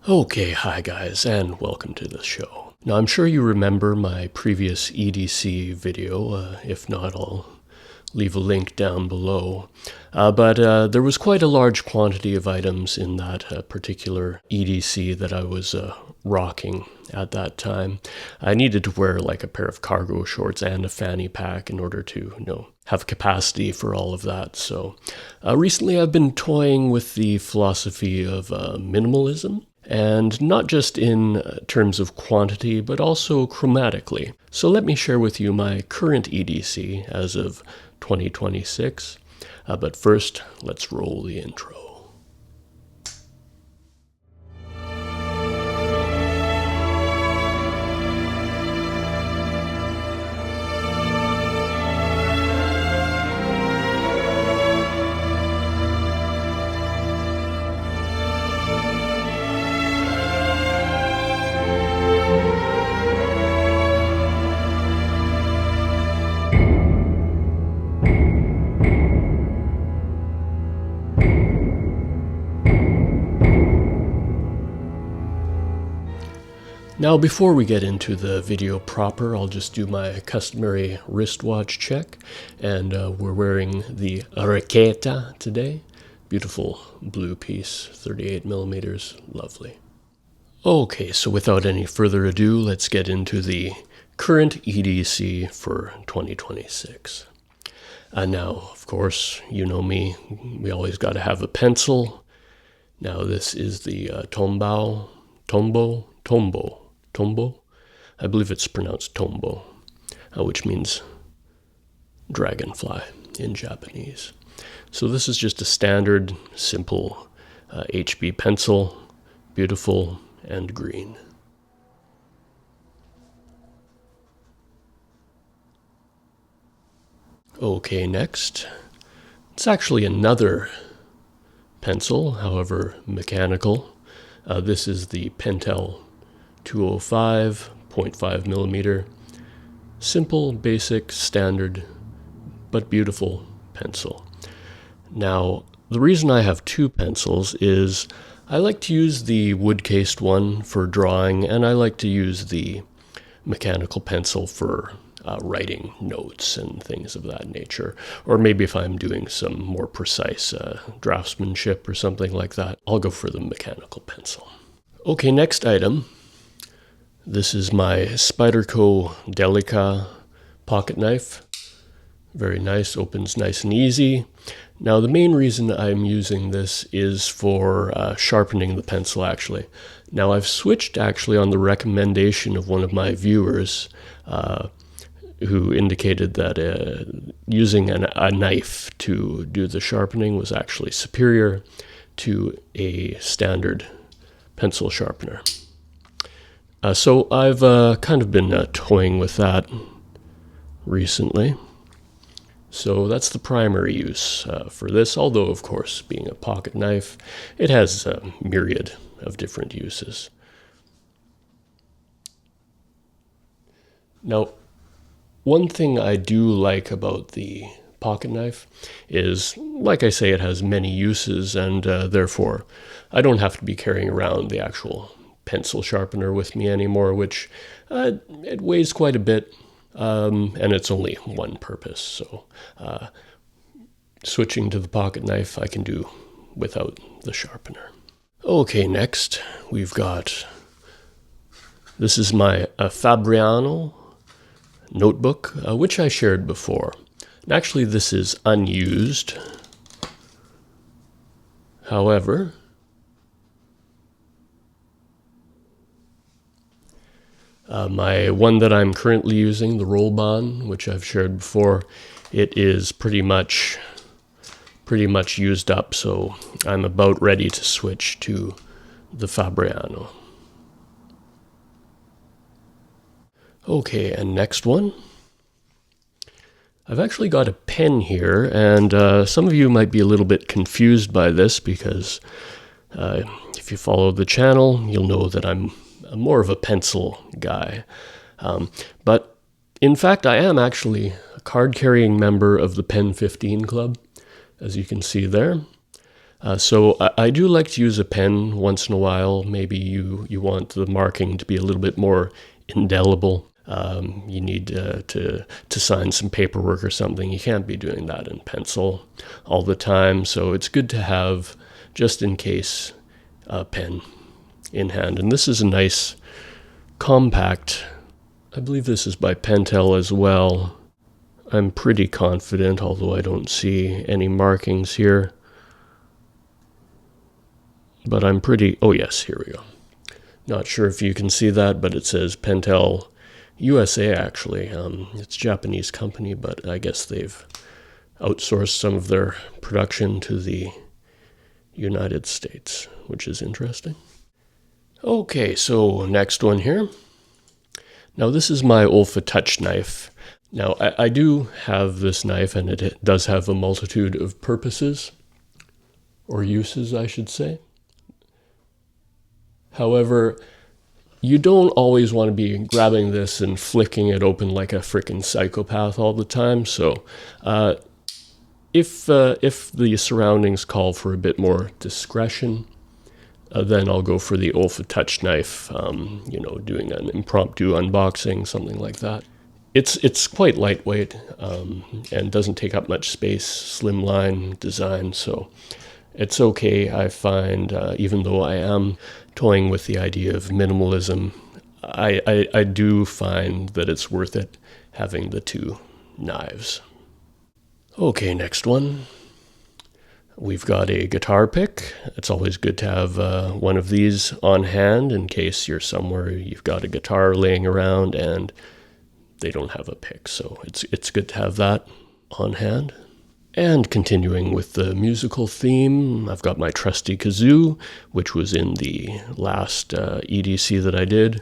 Okay, hi guys, and welcome to the show. Now, I'm sure you remember my previous EDC video. If not, I'll leave a link down below. But there was quite a large quantity of items in that particular EDC that I was rocking at that time. I needed to wear like a pair of cargo shorts and a fanny pack in order to, have capacity for all of that. So recently I've been toying with the philosophy of minimalism. And not just in terms of quantity, but also chromatically. So let me share with you my current EDC as of 2026. But first, let's roll the intro. Now, before we get into the video proper, I'll just do my customary wristwatch check. And we're wearing the Raqueta today. Beautiful blue piece, 38 millimeters, lovely. Okay, so without any further ado, let's get into the current EDC for 2026. Now, of course, you know me, we always got to have a pencil. Now, this is the Tombo. I believe it's pronounced Tombo, which means dragonfly in Japanese. So this is just a standard, simple HB pencil, beautiful and green. Okay, next. It's actually another pencil, however mechanical. This is the Pentel 205, 0.5 millimeter. Simple, basic, standard, but beautiful pencil. Now, the reason I have two pencils is I like to use the wood-cased one for drawing, and I like to use the mechanical pencil for writing notes and things of that nature. Or maybe if I'm doing some more precise draftsmanship or something like that, I'll go for the mechanical pencil. Okay, next item. This is my Spyderco Delica pocket knife. Very nice, opens nice and easy. Now the main reason I'm using this is for sharpening the pencil actually. Now I've switched actually on the recommendation of one of my viewers who indicated that using a knife to do the sharpening was actually superior to a standard pencil sharpener. So I've kind of been toying with that recently. So that's the primary use for this, although of course being a pocket knife, it has a myriad of different uses. Now, one thing I do like about the pocket knife is, like I say, it has many uses, and therefore I don't have to be carrying around the actual pencil sharpener with me anymore, which it weighs quite a bit, and it's only one purpose. So switching to the pocket knife, I can do without the sharpener. Okay, next we've got, this is my Fabriano notebook, which I shared before. And actually, this is unused. However, my one that I'm currently using, the Rollbahn, which I've shared before, it is pretty much used up, so I'm about ready to switch to the Fabriano. Okay, and next one. I've actually got a pen here, and some of you might be a little bit confused by this because if you follow the channel, you'll know that I'm more of a pencil guy. But in fact, I am actually a card-carrying member of the Pen 15 Club, as you can see there. So I do like to use a pen once in a while. Maybe you want the marking to be a little bit more indelible. You need to sign some paperwork or something. You can't be doing that in pencil all the time. So it's good to have, just in case, a pen in hand. And this is a nice compact. I believe this is by Pentel as well. I'm pretty confident, although I don't see any markings here. But I'm pretty, oh yes, here we go. Not sure if you can see that, but it says Pentel USA actually. It's a Japanese company, but I guess they've outsourced some of their production to the United States, which is interesting. Okay, so next one here. Now this is my Olfa Touch knife. Now I do have this knife, and it does have a multitude of purposes, or uses I should say. However, you don't always want to be grabbing this and flicking it open like a freaking psychopath all the time. So if the surroundings call for a bit more discretion, then I'll go for the Olfa Touch knife, doing an impromptu unboxing, something like that. It's quite lightweight and doesn't take up much space, slimline design, so it's okay, I find, even though I am toying with the idea of minimalism, I do find that it's worth it having the two knives. Okay, next one. We've got a guitar pick. It's always good to have one of these on hand in case you're somewhere, you've got a guitar laying around and they don't have a pick. So it's good to have that on hand. And continuing with the musical theme, I've got my trusty kazoo, which was in the last EDC that I did.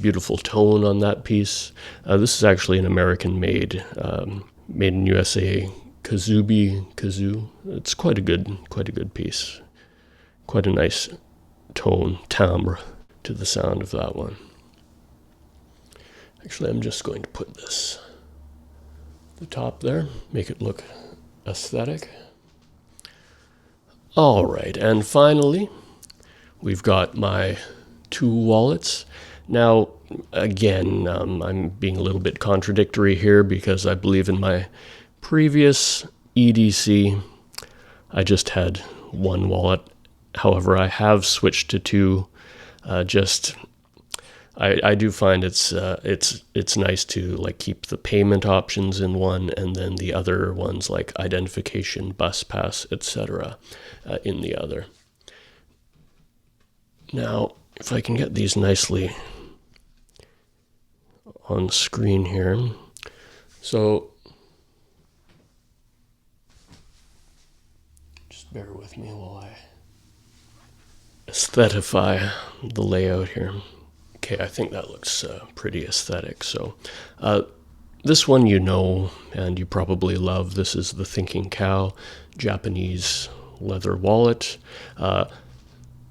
Beautiful tone on that piece. This is actually an American-made, made in USA kazoo. It's quite a good piece. Quite a nice tone, timbre to the sound of that one. Actually, I'm just going to put this the top there, make it look aesthetic. All right, and finally, we've got my two wallets. Now, again, I'm being a little bit contradictory here because I believe in my previous EDC, I just had one wallet. However, I have switched to two. I do find it's nice to like keep the payment options in one, and then the other ones like identification, bus pass, etc. In the other. Now, if I can get these nicely on screen here. So just bear with me while I aesthetify the layout here. Okay, I think that looks pretty aesthetic. So this one and you probably love. This is the Thinking Cow Japanese leather wallet.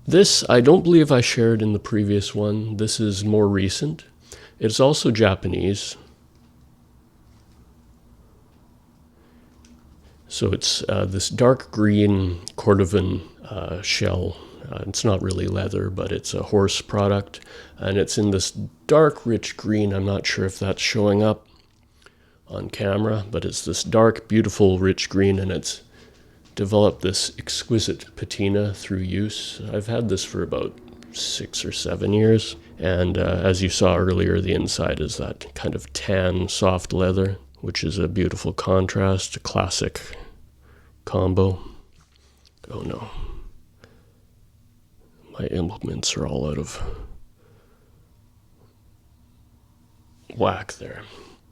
This I don't believe I shared in the previous one. This is more recent. It's also Japanese. So it's this dark green Cordovan shell. It's not really leather, but it's a horse product. And it's in this dark, rich green. I'm not sure if that's showing up on camera, but it's this dark, beautiful, rich green, and it's developed this exquisite patina through use. I've had this for about 6 or 7 years. And as you saw earlier, the inside is that kind of tan, soft leather, which is a beautiful contrast, a classic combo. Oh no. My implements are all out of whack there.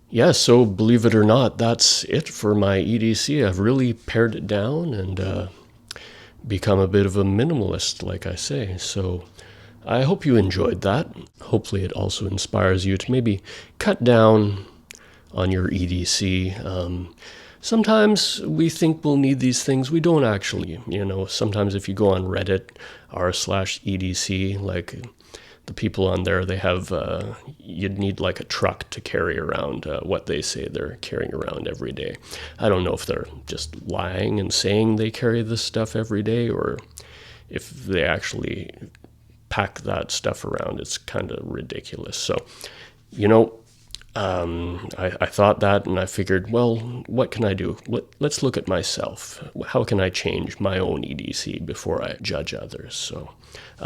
Yeah, so believe it or not, that's it for my EDC. I've really pared it down and become a bit of a minimalist, like I say. So I hope you enjoyed that. Hopefully it also inspires you to maybe cut down on your EDC. Sometimes we think we'll need these things. We don't actually, sometimes if you go on Reddit, r/EDC, like the people on there, they have, you'd need like a truck to carry around what they say they're carrying around every day. I don't know if they're just lying and saying they carry this stuff every day, or if they actually pack that stuff around. It's kind of ridiculous. So, you know, I thought that, and I figured, well, what can I do? Let's look at myself. How can I change my own EDC before I judge others? So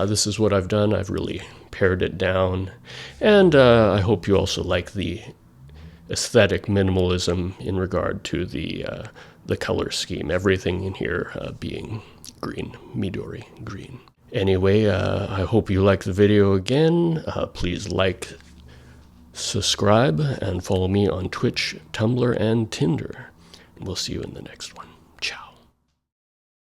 this is what I've done. I've really pared it down, and I hope you also like the aesthetic minimalism in regard to the color scheme. Everything in here being green, Midori green. Anyway, I hope you liked the video again. Please like, subscribe, and follow me on Twitch, Tumblr, and Tinder. We'll see you in the next one.